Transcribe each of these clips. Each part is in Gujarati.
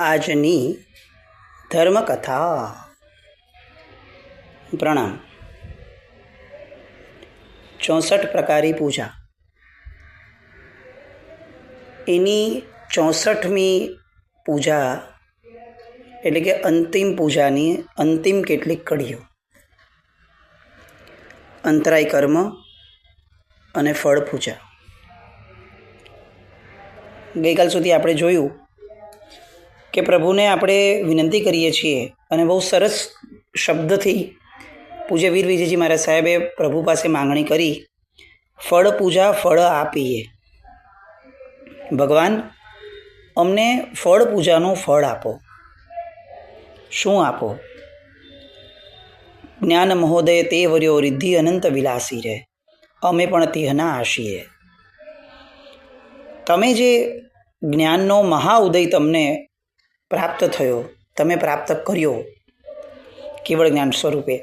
આજની ધર્મકથા. પ્રણામ. 64 પ્રકારી પૂજા. એની 64મી પૂજા એટલે કે અંતિમ પૂજાની અંતિમ કેટલીક કડીઓ. અંતરાય કર્મ અને ફળ પૂજા. ગઈકાલ સુધી આપણે જોયું કે પ્રભુને આપણે વિનંતી કરીએ છીએ અને બહુ સરસ શબ્દથી પૂજ્ય વીર વિજયજી મહારાજ સાહેબે પ્રભુ પાસે માંગણી કરી, ફળ પૂજા ફળ આપીએ. ભગવાન, અમને ફળ પૂજાનું ફળ આપો. શું આપો? જ્ઞાન મહોદય તે વર્યો રિદ્ધિ અનંત વિલાસી રે, અમે પણ તેહના આશીએ. તમે જે જ્ઞાનનો મહાઉદય તમને પ્રાપ્ત થયો, તમે પ્રાપ્ત કર્યો કેવળ જ્ઞાન સ્વરૂપે,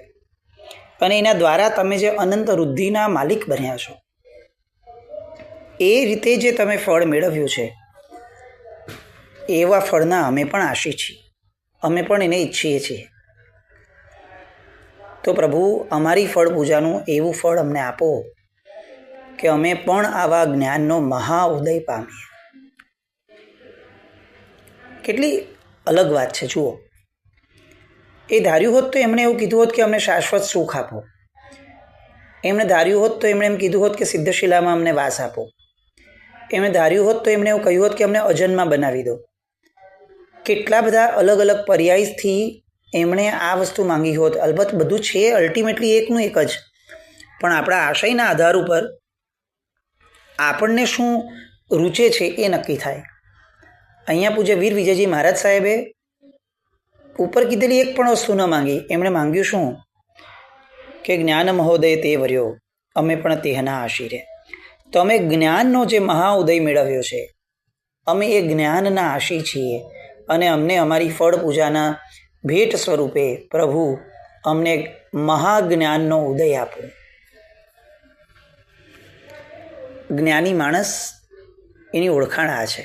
અને એના દ્વારા તમે જે અનંત વૃદ્ધિના માલિક બન્યા છો, એ રીતે જે તમે ફળ મેળવ્યું છે એવા ફળના અમે પણ આશી છીએ, અમે પણ એને ઈચ્છીએ છીએ. તો પ્રભુ, અમારી ફળ પૂજાનું એવું ફળ અમને આપો કે અમે પણ આવા જ્ઞાનનો મહાઉદય પામીએ. કેટલી અલગ વાત છે જુઓ. એ ધાર્યું હોત તો એમણે એવું કીધું હોત કે અમને શાશ્વત સુખ આપો. એમણે ધાર્યું હોત તો એમણે એમ કીધું હોત કે સિદ્ધશિલામાં અમને વાસ આપો. એમણે ધાર્યું હોત તો એમણે એવું કહ્યું હોત કે અમને અજન્મા બનાવી દો. કેટલા બધા અલગ અલગ પર્યાયથી એમણે આ વસ્તુ માંગી હોત. અલબત્ત બધું છે અલ્ટિમેટલી એકનું એક જ, પણ આપણા આશયના આધાર ઉપર આપણને શું રૂચે છે એ નક્કી થાય. અહીંયા પૂજ્ય વીર વિજયજી મહારાજ સાહેબે ઉપર કીધેલી એક પણ વસ્તુ ન માંગી. એમણે માંગ્યું શું? કે જ્ઞાન મહોદય તે વર્યો, અમે પણ તેહના આશીરે. તો અમે જ્ઞાનનો જે મહાઉદય મેળવ્યો છે, અમે એ જ્ઞાનના આશી છીએ, અને અમને અમારી ફળ પૂજાના ભેટ સ્વરૂપે પ્રભુ અમને મહાજ્ઞાનનો ઉદય આપો. જ્ઞાની માણસ, એની ઓળખાણ આ છે.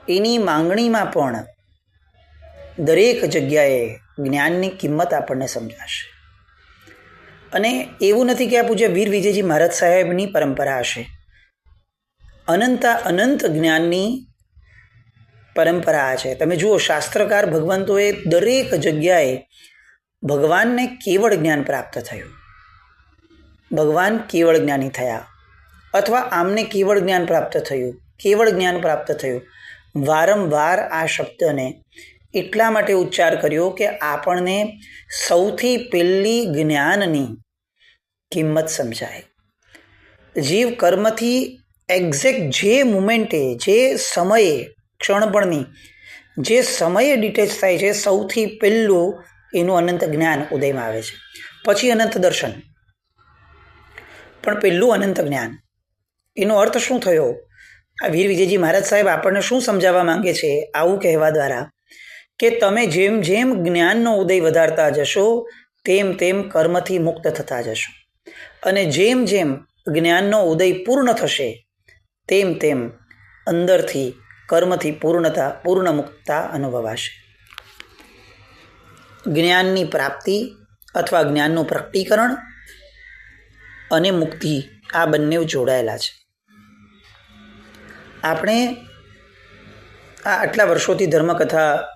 એની માંગણીમાં પણ દરેક જગ્યાએ જ્ઞાનની કિંમત આપણને સમજાશે. અને એવું નથી કે આ પૂજ્ય વીર વિજયજી મહારાજ સાહેબની પરંપરા હશે. અનંત જ્ઞાનની પરંપરા છે. તમે જુઓ, શાસ્ત્રકાર ભગવંતોએ દરેક જગ્યાએ ભગવાનને કેવળ જ્ઞાન પ્રાપ્ત થયું, ભગવાન કેવળ જ્ઞાની થયા, અથવા આમને કેવળ જ્ઞાન પ્રાપ્ત થયું, કેવળ જ્ઞાન પ્રાપ્ત થયું. વારંવાર આ શબ્દને એટલા માટે ઉચ્ચાર કર્યો કે આપણને સૌથી પહેલી જ્ઞાનની કિંમત સમજાય. જીવ કર્મથી એક્ઝેક્ટ જે મુમેન્ટે, જે સમયે, ક્ષણપણની જે સમયે ડિટેચ થાય છે, સૌથી પહેલું એનું અનંત જ્ઞાન ઉદયમાં આવે છે. પછી અનંત દર્શન, પણ પહેલું અનંત જ્ઞાન. એનો અર્થ શું થયો? આ વીર વિજયજી મહારાજ સાહેબ આપણને શું સમજાવવા માંગે છે આવું કહેવા દ્વારા? કે તમે જેમ જેમ જ્ઞાનનો ઉદય વધારતા જશો, તેમ તેમ કર્મથી મુક્ત થતા જશો, અને જેમ જેમ જ્ઞાનનો ઉદય પૂર્ણ થશે, તેમ તેમ અંદરથી કર્મથી પૂર્ણ મુક્તતા અનુભવાશે. જ્ઞાનની પ્રાપ્તિ અથવા જ્ઞાનનું પ્રકટીકરણ અને મુક્તિ, આ બંને જોડાયેલા છે. આપણે આટલા વર્ષોથી ધર્મકથાની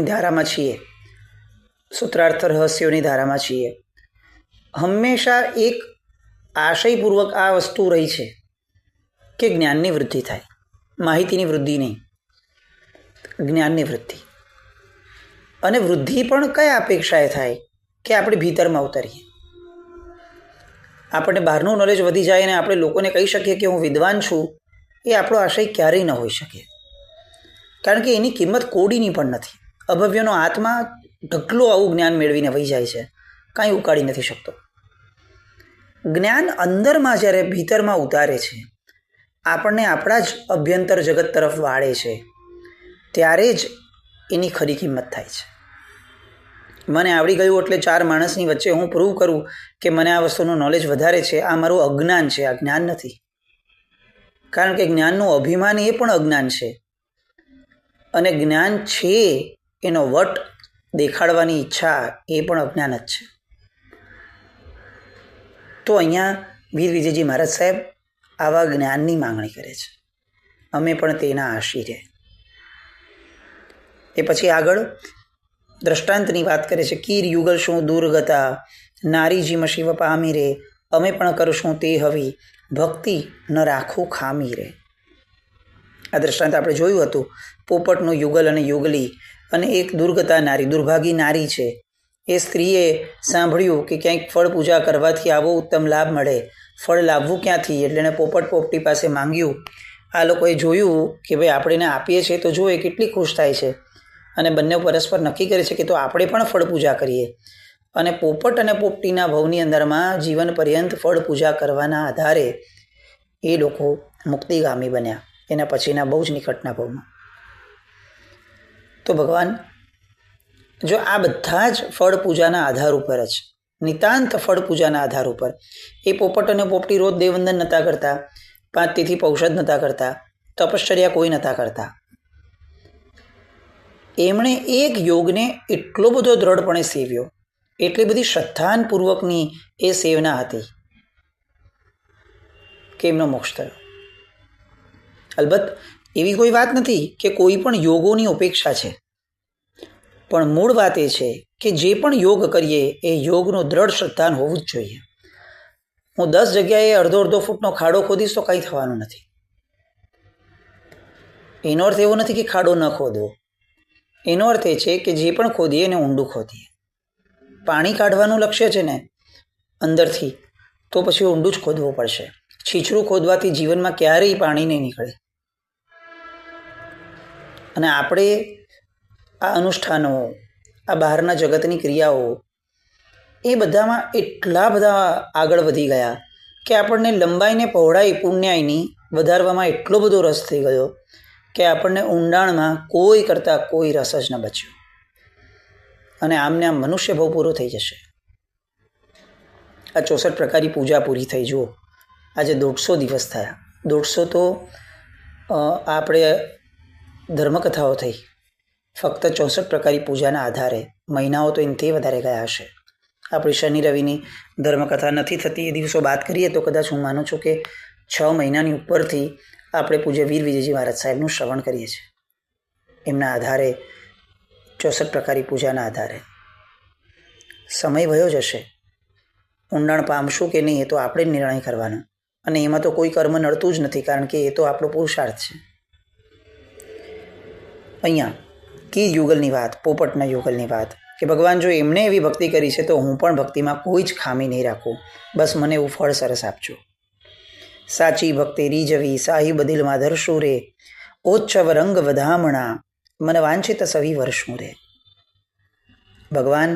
ધારામાં છીએ, સૂત્રાર્થ રહસ્યોની ધારામાં છીએ. હંમેશા એક આશયપૂર્વક આ વસ્તુ રહી છે કે જ્ઞાનની વૃદ્ધિ થાય, માહિતીની વૃદ્ધિ નહીં, જ્ઞાનની વૃદ્ધિ. અને વૃદ્ધિ પણ કયા અપેક્ષાએ થાય? કે આપણે ભીતરમાં ઉતરીએ, આપણને બહારનું નોલેજ વધી જાય અને આપણે લોકોને કહી શકીએ કે હું વિદ્વાન છું. એ આપણો આશય ક્યારેય ન હોઈ શકે, કારણ કે એની કિંમત કોડીની પણ નથી. અભવ્યનો આત્મા ઢગલો આવું જ્ઞાન મેળવીને વહી જાય છે, કાંઈ ઉકાળી નથી શકતો. જ્ઞાન અંદરમાં જ્યારે ભીતરમાં ઉતારે છે, આપણને આપણા જ અભ્યંતર જગત તરફ વાળે છે, ત્યારે જ એની ખરી કિંમત થાય છે. મને આવડી ગયું એટલે 4 માણસની વચ્ચે હું પ્રૂવ કરું કે મને આ વસ્તુનું નોલેજ વધારે છે, આ મારું અજ્ઞાન છે, આ જ્ઞાન નથી. કારણ કે જ્ઞાનનું અભિમાન એ પણ અજ્ઞાન છે. અને જ્ઞાન છે એનો વટ દેખાડવાની ઈચ્છા એ પણ અજ્ઞાન જ છે. તો અહીંયા વીર વિજયજી મહારાજ સાહેબ આવા જ્ઞાનની માંગણી કરે છે. અમે પણ તેના આશીરે. એ પછી આગળ દ્રષ્ટાંતની વાત કરે છે. કીર યુગલ શું દુર્ગતા નારી જીમ શિવ પામી રે, અમે પણ કરશું તે હવી ભક્તિ ન રાખું ખામી રે. આ દ્રષ્ટાંત આપણે જોયું હતું. પોપટનું યુગલ અને યુગલી અને એક દુર્ગતા નારી, દુર્ભાગી નારી છે. એ સ્ત્રીએ સાંભળ્યું કે ક્યાંક ફળ પૂજા કરવાથી આવો ઉત્તમ લાભ મળે, ફળ લાવવું ક્યાંથી? એટલે એણે પોપટ પોપટી પાસે માંગ્યું. આ લોકોએ જોયું કે ભાઈ આપણે એને આપીએ છીએ તો જો એ કેટલી ખુશ થાય છે, અને બંને પરસ્પર નક્કી કરે છે કે તો આપણે પણ ફળ પૂજા કરીએ. અને પોપટ અને પોપટીના ભવની અંદરમાં જીવન પર્યંત ફળ પૂજા કરવાના આધારે એ લોકો મુક્તિગામી બન્યા એના પછીના બહુ જ નિકટના ભવમાં. તો ભગવાન જો આ બધા જ ફળ પૂજાના આધાર ઉપર જ, નિતાંત ફળ પૂજાના આધાર ઉપર, એ પોપટ અને પોપટી રોજ દેવવંદન નહોતા કરતા, 5 તિથિ પૌષધ નહોતા કરતા, તપશ્ચર્યા કોઈ નહોતા કરતા. એમણે એક યોગને એટલો બધો દ્રઢપણે સેવ્યો, એટલી બધી શ્રદ્ધાનપૂર્વકની એ સેવના હતી કે એમનો મોક્ષ થયો. અલબત્ત એવી કોઈ વાત નથી કે કોઈ પણ યોગોની ઉપેક્ષા છે, પણ મૂળ વાત એ છે કે જે પણ યોગ કરીએ એ યોગનું દ્રઢ શ્રદ્ધાન હોવું જ જોઈએ. હું 10 જગ્યાએ અડધો ફૂટનો ખાડો ખોદીશ તો કંઈ થવાનું નથી. એનો અર્થ એવો નથી કે ખાડો ન ખોદવો. એનો અર્થ એ છે કે જે પણ ખોદીએ એને ઊંડું ખોદીએ. પાણી કાઢવાનું લક્ષ્ય છે ને અંદરથી, તો પછી ઊંડું જ ખોદવું પડશે. છીછરું ખોદવાથી જીવનમાં ક્યારેય પાણી નહીં નીકળે. અને આપણે આ અનુષ્ઠાનો, આ બહારના જગતની ક્રિયાઓ, એ બધામાં એટલા બધા આગળ વધી ગયા કે આપણને લંબાઈને પહોળાઈ પુણ્યાયની વધારવામાં એટલો બધો રસ થઈ ગયો કે આપણને ઊંડાણમાં કોઈ કરતાં કોઈ રસ જ ન બચ્યો. અને આમને આમ મનુષ્ય ભાવ પૂરો થઈ જશે. આ 64 પ્રકારની પૂજા પૂરી થઈ. જુઓ, આજે 150 દિવસ થયા. 150 તો આપણે ધર્મકથાઓ થઈ. ફક્ત 64 પ્રકારની પૂજાના આધારે મહિનાઓ તો એનાથી વધારે ગયા હશે. આપણી શનિ રવિની ધર્મકથા નથી થતી એ દિવસો બાદ કરીએ તો કદાચ હું માનું છું કે 6 મહિનાની ઉપરથી આપણે પૂજ્ય વીર વિજયજી મહારાજ સાહેબનું શ્રવણ કરીએ છીએ. એમના આધારે 64 પ્રકારની પૂજાના આધારે સમય વયો જશે. ઊંડાણ પામશું કે નહીં એ તો આપણે જ નિર્ણય કરવાનો. અને એમાં તો કોઈ કર્મ નડતું જ નથી, કારણ કે એ તો આપણો પુરુષાર્થ છે. અહીંયા કી યુગલની વાત, પોપટના યુગલની વાત કે ભગવાન જો એમને એવી ભક્તિ કરી છે તો હું પણ ભક્તિમાં કોઈ જ ખામી નહીં રાખું. બસ મને એવું ફળ સરસ આપજો. સાચી ભક્તિ રીજવી સાહિબ દિલમાં ધરશું રે, ઓચ્છવ રંગ વધામણા મને વાંછિત સવી વર્ષું રે. ભગવાન,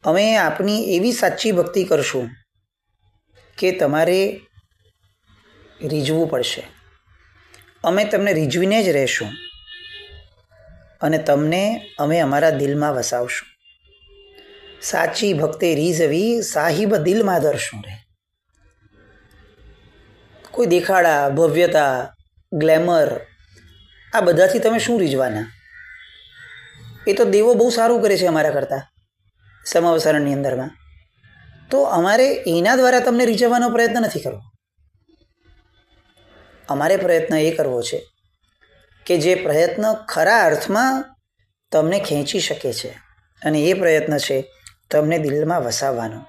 અમે આપની એવી સાચી ભક્તિ કરશું કે તમારે રીઝવું પડશે. અમે તમને રીઝવીને જ રહેશું અને તમને અમે અમારા દિલમાં વસાવશું. સાચી ભક્તિ રીઝવી સાહિબ દિલમાં ધરશું રે. કોઈ દેખાડા, ભવ્યતા, ગ્લેમર, આ બધાથી તમે શું રીઝવાના? એ તો દેવો બહુ સારું કરે છે અમારા કરતાં સમાવસારણની અંદરમાં. તો અમારે એના દ્વારા તમને રીઝવવાનો પ્રયત્ન નથી કરવો. અમારે પ્રયત્ન એ કરવો છે કે જે પ્રયત્ન ખરા અર્થમાં તમને ખેંચી શકે છે, અને એ પ્રયત્ન છે તમને દિલમાં વસાવવાનો,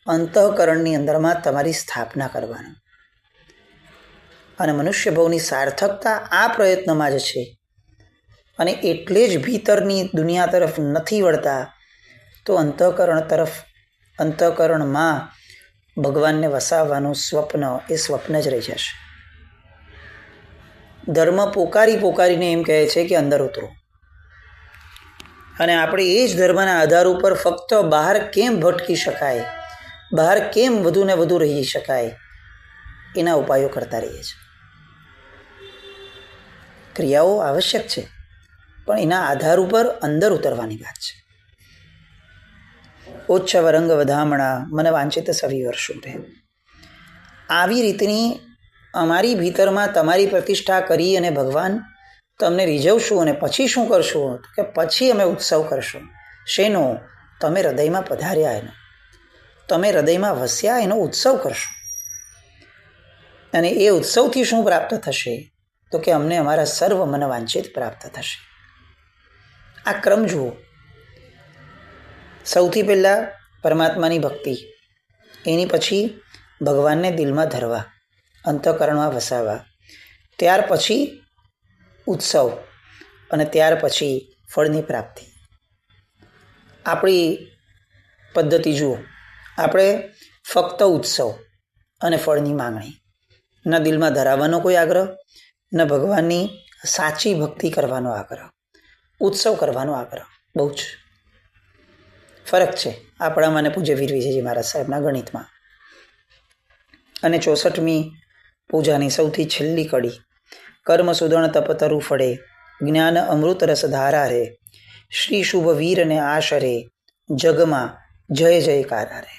અંતઃકરણની અંદરમાં તમારી સ્થાપના કરવાનો. અને મનુષ્ય ભવની સાર્થકતા આ પ્રયત્નમાં જ છે. અને એટલે જ ભીતરની દુનિયા તરફ નથી વળતા, તો અંતઃકરણ તરફ, અંતઃકરણમાં ભગવાનને વસાવવાનું સ્વપ્ન એ સ્વપ્ન જ રહી જશે. ધર્મ પોકારીને એમ કહે છે કે અંદર ઉતરો, અને આપણે એ જ ધર્મના આધાર ઉપર ફક્ત બહાર કેમ ભટકી શકાય, બહાર કેમ વધુ ને વધુ રહી શકાય, એના ઉપાયો કરતા રહીએ છીએ. ક્રિયાઓ આવશ્યક છે, પણ એના આધાર ઉપર અંદર ઉતરવાની વાત છે. ઓચ્છવ રંગ વધામણા મને વાંચિત સવી વર્ષું રહે. આવી રીતની અમારી ભીતરમાં તમારી પ્રતિષ્ઠા કરી અને ભગવાન તમને રીઝવશું અને પછી શું કરશું કે પછી અમે ઉત્સવ કરશું. શેનો? તમે હૃદયમાં પધાર્યા એનો, તમે હૃદયમાં વસ્યા એનો ઉત્સવ કરશું. અને એ ઉત્સવથી શું પ્રાપ્ત થશે? તો કે અમને અમારા સર્વ મનવાંછિત પ્રાપ્ત થશે. આ ક્રમ જુઓ. સૌથી પહેલાં પરમાત્માની ભક્તિ, એની પછી ભગવાનને દિલમાં ધરવા, અંતઃકરણમાં વસાવવા, ત્યાર પછી ઉત્સવ અને ત્યાર પછી ફળની પ્રાપ્તિ. આપણી પદ્ધતિ જુઓ. આપણે ફક્ત ઉત્સવ અને ફળની માંગણી, ન દિલમાં ધરાવવાનો કોઈ આગ્રહ, ન ભગવાનની સાચી ભક્તિ કરવાનો આગ્રહ. ઉત્સવ કરવાનો આગ્રહ. બહુ જ ફરક છે આપણામાં અને પૂજ્ય વીર વિજયજી મહારાજ સાહેબના ગણિતમાં. અને 64મી પૂજાની સૌથી છેલ્લી કડી, કર્મ સુદણ તપતરુ ફળે, જ્ઞાન અમૃત રસ ધારા રે, શ્રી શુભ વીરને આશરે, જગમાં જય જયકારા રે.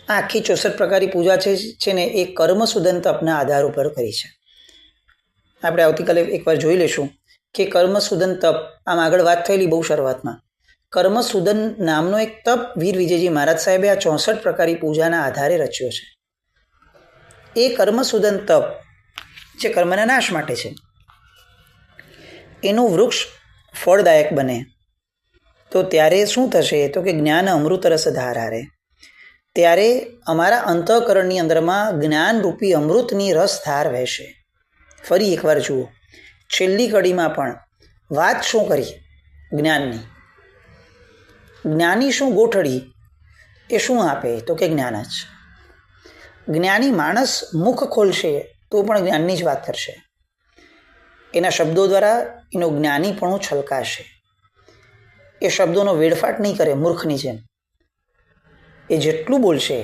આ આખી 64 પ્રકારની પૂજા છે ને એ કર્મ સુદન તપના આધાર ઉપર કરી છે. આપણે આવતીકાલે એકવાર જોઈ લઈશું કે કર્મ સુદન તપ, આમ આગળ વાત થયેલી બહુ શરૂઆતમાં, કર્મ સુદન નામનો એક તપ વીર વિજયજી મહારાજ સાહેબે આ 64 પ્રકારની પૂજાના આધારે રચ્યો છે. એ કર્મ સુદન તપ જે કર્મના નાશ માટે છે, એનું વૃક્ષ ફળદાયક બને તો ત્યારે શું થશે? તો કે જ્ઞાન અમૃત રસ ધારા રે. ત્યારે અમારા અંતઃકરણની અંદરમાં જ્ઞાનરૂપી અમૃતની રસધાર વહેશે. ફરી એકવાર જુઓ, છેલ્લી કડીમાં પણ વાત શું કરી? જ્ઞાનની. જ્ઞાની શું ગોઠડી? એ શું આપે? તો કે જ્ઞાન જ. જ્ઞાની માણસ મુખ ખોલશે તો પણ જ્ઞાનની જ વાત કરશે. એના શબ્દો દ્વારા એનું જ્ઞાનીપણું છલકાશે. એ શબ્દોનો વેડફાટ નહીં કરે મૂર્ખની જેમ. એ જેટલું બોલશે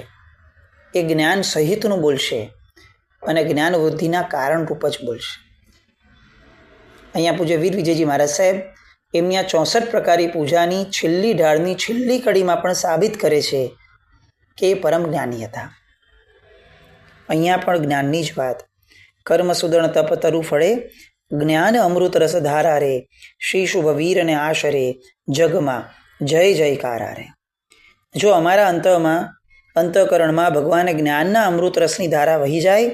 એ જ્ઞાન સહિતનું બોલશે અને જ્ઞાન વૃદ્ધિના કારણરૂપ જ બોલશે. અહીંયા પૂજ્ય વીર વિજયજી મહારાજ સાહેબ એમની આ 64 પ્રકારની પૂજાની છેલ્લી ઢાળની છેલ્લી કડીમાં પણ સાબિત કરે છે કે એ પરમ જ્ઞાની હતા. અહીંયા પણ જ્ઞાનની જ વાત. કર્મ સુદણ તપતરુ ફળે, જ્ઞાન અમૃત રસ ધારા રે, શ્રી શુભ વીર અને આશરે, જગમાં જય જયકારા રે. જો અમારા અંતઃકરણમાં ભગવાન જ્ઞાનના અમૃત રસની ધારા વહી જાય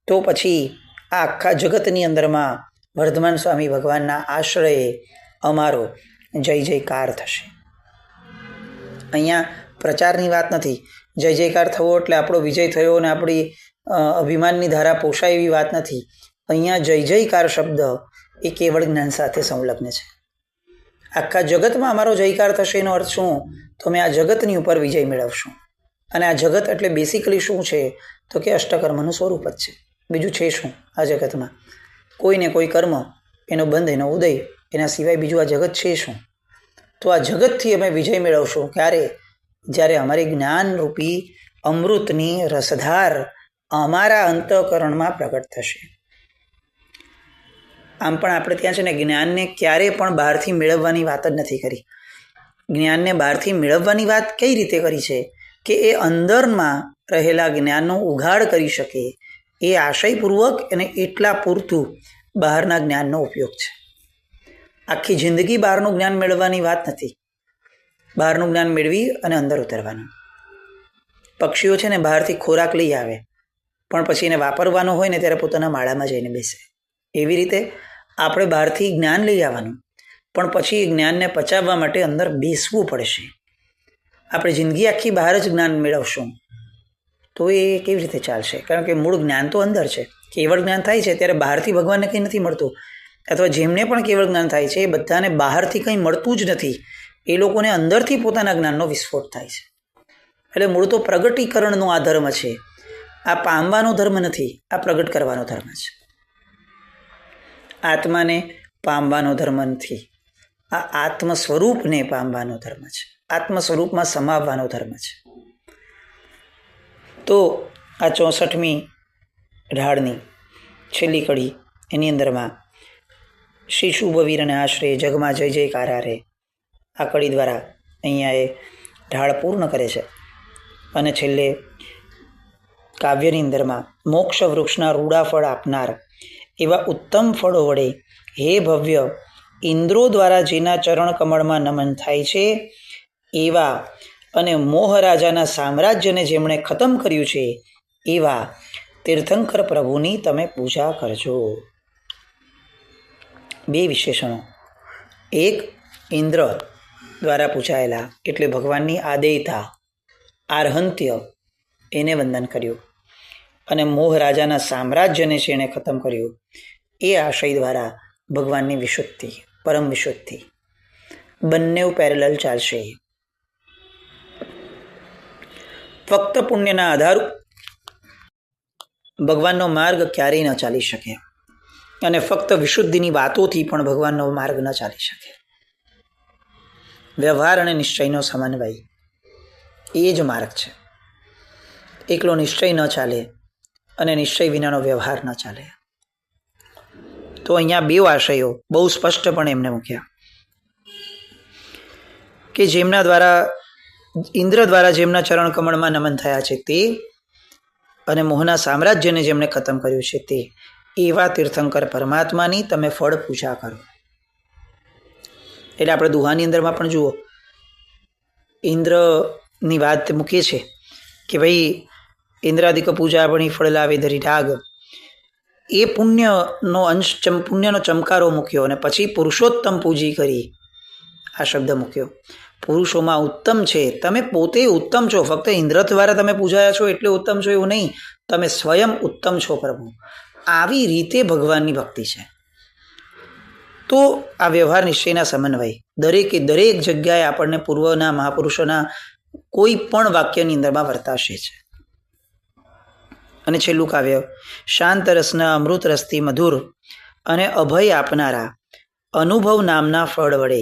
તો પછી આ આખા જગતની અંદરમાં વર્ધમાન સ્વામી ભગવાનના આશ્રયે અમારો જય જયકાર થશે. અહીંયા પ્રચારની વાત નથી. જય જયકાર થવો એટલે આપણો વિજય થયો અને આપણી અભિમાનની ધારા પોષાય એવી વાત નથી. અહીંયા જય જયકાર શબ્દ એ કેવળ જ્ઞાન સાથે સંલગ્ન છે. આખા જગતમાં અમારો જયકાર થશે એનો અર્થ શું? તો અમે આ જગતની ઉપર વિજય મેળવશું. અને આ જગત એટલે બેસિકલી શું છે? તો કે અષ્ટકર્મનું સ્વરૂપ જ છે. બીજું છે શું આ જગતમાં? કોઈને કોઈ કર્મ, એનો બંધ, એનો ઉદય, એના સિવાય બીજું આ જગત છે શું? તો આ જગતથી અમે વિજય મેળવશું ક્યારે? જ્યારે અમારી જ્ઞાનરૂપી અમૃતની રસધાર અમારા અંતઃકરણમાં પ્રગટ થશે. આમ પણ આપણે ત્યાં છે ને જ્ઞાનને ક્યારેય પણ બહારથી મેળવવાની વાત જ નથી કરી. જ્ઞાનને બહારથી મેળવવાની વાત કઈ રીતે કરી છે? કે એ અંદરમાં રહેલા જ્ઞાનનો ઉઘાડ કરી શકે એ આશયપૂર્વક અને એટલા પૂરતું બહારના જ્ઞાનનો ઉપયોગ છે. આખી જિંદગી બહારનું જ્ઞાન મેળવવાની વાત નથી. બહારનું જ્ઞાન મેળવી અને અંદર ઉતરવાનું. પક્ષીઓ છે ને બહારથી ખોરાક લઈ આવે પણ પછી એને વાપરવાનો હોય ને ત્યારે પોતાના માળામાં જઈને બેસે. એવી રીતે આપણે બહારથી જ્ઞાન લઈ આવવાનું પણ પછી જ્ઞાનને પચાવવા માટે અંદર બેસવું પડશે. આપણે જિંદગી આખી બહાર જ જ્ઞાન મેળવશું તો એ કેવી રીતે ચાલશે? કારણ કે મૂળ જ્ઞાન તો અંદર છે. કેવળ જ્ઞાન થાય છે ત્યારે બહારથી ભગવાનને કંઈ નથી મળતું, અથવા જેમને પણ કેવળ જ્ઞાન થાય છે એ બધાને બહારથી કંઈ મળતું જ નથી. એ લોકોને અંદરથી પોતાના જ્ઞાનનો વિસ્ફોટ થાય છે. એટલે મૂળ તો પ્રગટીકરણનો આ ધર્મ છે. આ પામવાનો ધર્મ નથી, આ પ્રગટ કરવાનો ધર્મ છે. આત્માને પામવાનો ધર્મ નથી, આ આત્મ સ્વરૂપને પામવાનો ધર્મ છે. આત્મ સ્વરૂપમાં સમાવવાનો ધર્મ છે. તો આ 64મી ઢાળની છેલ્લી કડી એની અંદરમાં શ્રી શુભ વીર અને આશ્રય, જગમાં જય જયકારા રે, આ કડી દ્વારા અહીંયા એ ઢાળ પૂર્ણ કરે છે. અને છેલ્લે કાવ્યની અંદરમાં મોક્ષ વૃક્ષના રૂડા ફળ આપનાર એવા ઉત્તમ ફળો વડે હે ભવ્ય ઇન્દ્રો દ્વારા જેના ચરણ કમળમાં નમન થાય છે એવા અને મોહરાજાના સામ્રાજ્યને જેમણે ખતમ કર્યું છે એવા તીર્થંકર પ્રભુની તમે પૂજા કરજો. બે વિશેષણો. એક, ઇન્દ્ર દ્વારા પૂજાયેલા એટલે ભગવાનની આદેયતા આર્હંત્ય એને વંદન કર્યું, અને મોહરાજાના સામ્રાજ્યને જેણે ખતમ કર્યું એ આશય દ્વારા ભગવાનની વિશુદ્ધિ, પરમ વિશુદ્ધિ. બંને પેરેલલ ચાલશે. ફક્ત પુણ્યના આધાર ભગવાનનો માર્ગ ક્યારેય ન ચાલી શકે, અને ફક્ત વિશુદ્ધિની વાતોથી પણ ભગવાનનો માર્ગ ન ચાલી શકે. વ્યવહાર અને નિશ્ચયનો સમન્વય એ જ માર્ગ છે. એકલો નિશ્ચય ન ચાલે અને નિશ્ચય વિનાનો વ્યવહાર ન ચાલે. તો અહીંયા બે આશયો બહુ સ્પષ્ટપણે એમને મૂક્યા કે જેમના દ્વારા ઇન્દ્ર દ્વારા જેમના ચરણ કમળમાં નમન થયા છે તે, અને મોહના સામ્રાજ્યને જેમણે ખતમ કર્યું છે તે, એવા તીર્થંકર પરમાત્માની તમે ફળ પૂજા કરો. એટલે આપણે દુહાની અંદરમાં પણ જુઓ, ઇન્દ્રની વાત મૂકીએ છીએ કે ભાઈ ઇન્દ્રાદિક પૂજા પણ ફળ લાવે ધરી ડાગ. એ પુણ્યનો અંશ, પુણ્યનો ચમકારો મૂક્યો, અને પછી પુરુષોત્તમ પૂજી કરી આ શબ્દ મૂક્યો. પુરુષોમાં ઉત્તમ છે, તમે પોતે ઉત્તમ છો. ફક્ત ઇન્દ્ર દ્વારા તમે પૂજાયા છો એટલે ઉત્તમ છો એવું નહીં, તમે સ્વયં ઉત્તમ છો પ્રભુ. આવી રીતે ભગવાનની ભક્તિ છે. તો આ વ્યવહાર નિશ્ચયના સમન્વય દરેકે દરેક જગ્યાએ આપણને પૂર્વના મહાપુરુષોના કોઈ પણ વાક્યની અંદરમાં વર્તાશે છે. અને છેલ્લું કાવ્ય, શાંત રસના અમૃત રસથી મધુર અને અભય આપનારા અનુભવ નામના ફળ વડે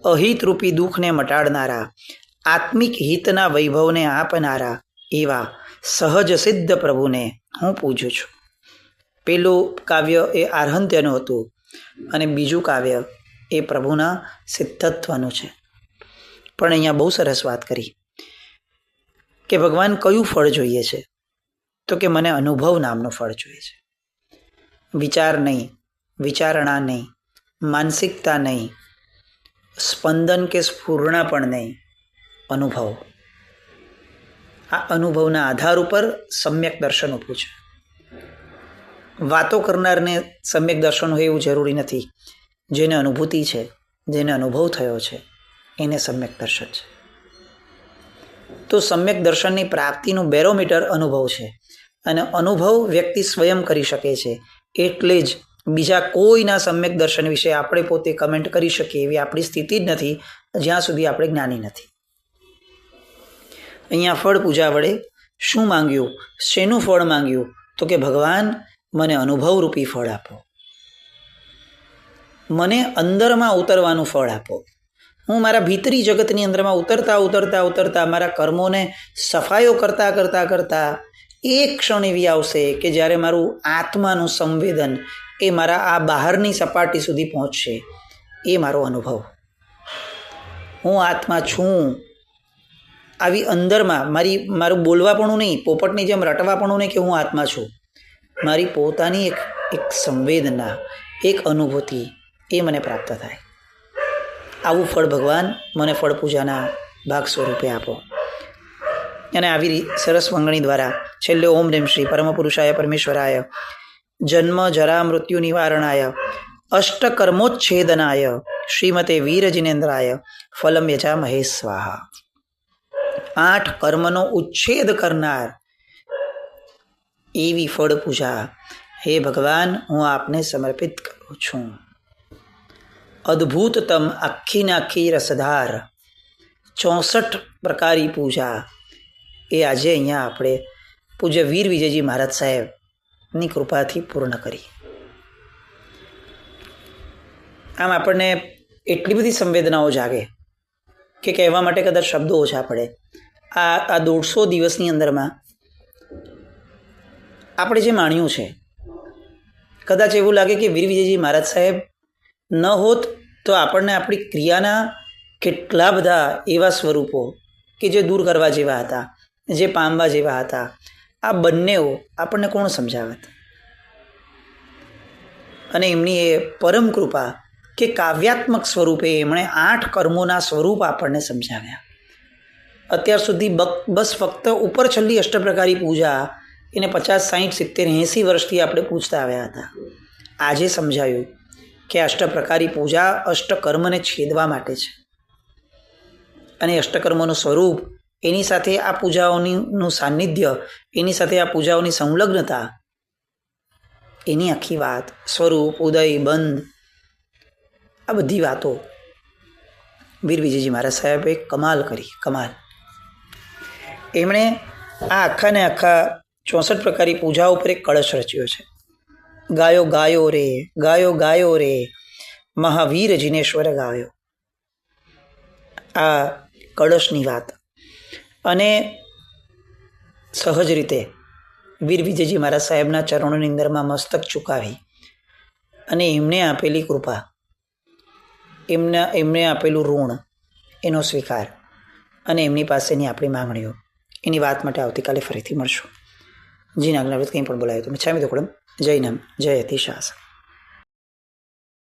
અહિતરૂપી દુઃખને મટાડનારા આત્મિક હિતના વૈભવને આપનારા એવા સહજ સિદ્ધ પ્રભુને હું પૂજું છું. પેલું કાવ્ય એ આર્હંત્યનું હતું, અને બીજું કાવ્ય એ પ્રભુના સિદ્ધત્વનું છે. પણ અહીંયા બહુ સરસ વાત કરી કે ભગવાન કયું ફળ જોઈએ છે, તો કે મને અનુભવ નામનું ફળ જોઈએ છે. વિચાર નહીં, વિચારણા નહીં, માનસિકતા નહીં, સ્પંદન કે સ્ફૂર્ણા પણ નહીં, અનુભવ. આ અનુભવના આધાર ઉપર સમ્યક દર્શન ઊભું છે. વાતો કરનારને સમ્યક દર્શન હોય એવું જરૂરી નથી. જેને અનુભૂતિ છે, જેને અનુભવ થયો છે, એને સમ્યક દર્શન છે. તો સમ્યક દર્શનની પ્રાપ્તિનું બેરોમીટર અનુભવ છે, અને અનુભવ વ્યક્તિ સ્વયં કરી શકે છે. એટલે જ બીજા કોઈના સમ્યક દર્શન વિશે આપણે પોતે કમેન્ટ કરી શકીએ એવી આપણી સ્થિતિ જ નથી, જ્યાં સુધી આપણે જ્ઞાની નથી. અહીંયા ફળ પૂજા વડે શું માંગ્યું, શેનું ફળ માંગ્યું, તો કે ભગવાન મને અનુભવરૂપી ફળ આપો, મને અંદરમાં ઉતરવાનું ફળ આપો. હું મારા ભીતરી જગતની અંદરમાં ઉતરતા ઉતરતા ઉતરતા મારા કર્મોને સફાયો કરતા કરતા કરતા એક ક્ષણ એવી આવશે કે જ્યારે મારું આત્માનું સંવેદન એ મારા આ બહારની સપાટી સુધી પહોંચશે. એ મારો અનુભવ. હું આત્મા છું. આવી અંદરમાં મારું બોલવાપણું નહીં, પોપટની જેમ રટવાપણું નહીં કે હું આત્મા છું. મારી પોતાની એક સંવેદના, એક અનુભૂતિ એ મને પ્રાપ્ત થાય. આવું ફળ ભગવાન મને ફળ પૂજાના ભાગ સ્વરૂપે આપો. અને આવી સરસ મંગણી દ્વારા છેલ્લે ઓમ રેમ શ્રી પરમ પુરુષાય પરમેશ્વરાય જન્મ જરા મૃત્યુ નિવારણાય અષ્ટકર્મોચ્છેદનાય શ્રીમતે વીર જિનેન્દ્રાય ફલમ યજામહે સ્વાહા. 8 કર્મનો ઉચ્છેદ કરનાર એવી ફળ પૂજા હે ભગવાન હું આપને સમર્પિત કરું છું. અદ્ભુતતમ આખીને આખી રસધાર 64 પ્રકારી પૂજા એ આજે અહીંયા આપણે પૂજ્ય વીર વિજયજી મહારાજ સાહેબની કૃપાથી પૂર્ણ કરી. આમ આપણને એટલી બધી સંવેદનાઓ જાગે કે કહેવા માટે કદાચ શબ્દો ઓછા પડે. આ 150 દિવસની અંદરમાં આપણે જે માણ્યું છે, કદાચ એવું લાગે કે વીર વિજયજી મહારાજ સાહેબ ન હોત તો આપણને આપણી ક્રિયાના કેટલા બધા એવા સ્વરૂપો કે જે દૂર કરવા જેવા હતા, જે પામવા જેવા હતા, આ બંનેઓ આપણને કોણ સમજાવત? અને એમની એ પરમ કૃપા કે કાવ્યાત્મક સ્વરૂપે એમણે 8 કર્મોના સ્વરૂપ આપણને સમજાવ્યા. અત્યાર સુધી બસ ફક્ત ઉપર છેલ્લી અષ્ટપ્રકારી પૂજા એને 50, 60, 70, 80 વર્ષથી આપણે પૂછતા આવ્યા હતા. આજે સમજાયું કે અષ્ટપ્રકારી પૂજા અષ્ટકર્મને છેદવા માટે છે અને અષ્ટકર્મોનું સ્વરૂપ, એની સાથે આ પૂજાઓનું સાનિધ્ય, એની સાથે આ પૂજાઓની સંલગ્નતા, એની આખી વાત, સ્વરૂપ, ઉદય, બંધ, આ બધી વાતો વીર વિજયજી મહારાજ સાહેબે કમાલ કરી, કમાલ. એમણે આ આખા ને આખા 64 પ્રકારની પૂજા ઉપર એક કળશ રચ્યો છે. ગાયો ગાયો રે, ગાયો ગાયો રે, મહાવીર જિનેશ્વર ગાયો. આ કળશની વાત. અને સહજ રીતે વીર વિજયજી મહારાજ સાહેબના ચરણોની અંદરમાં મસ્તક ચૂકાવી અને એમને આપેલી કૃપા, એમને આપેલું ઋણ, એનો સ્વીકાર અને એમની પાસેની આપણી માંગણીઓ, એની વાત માટે આવતીકાલે ફરીથી મળશું. જી નાગનાવૃત કંઈ પણ બોલાયો તો મિચ્છામિ દુક્કડમ. જય નામ, જય અતિશાસન.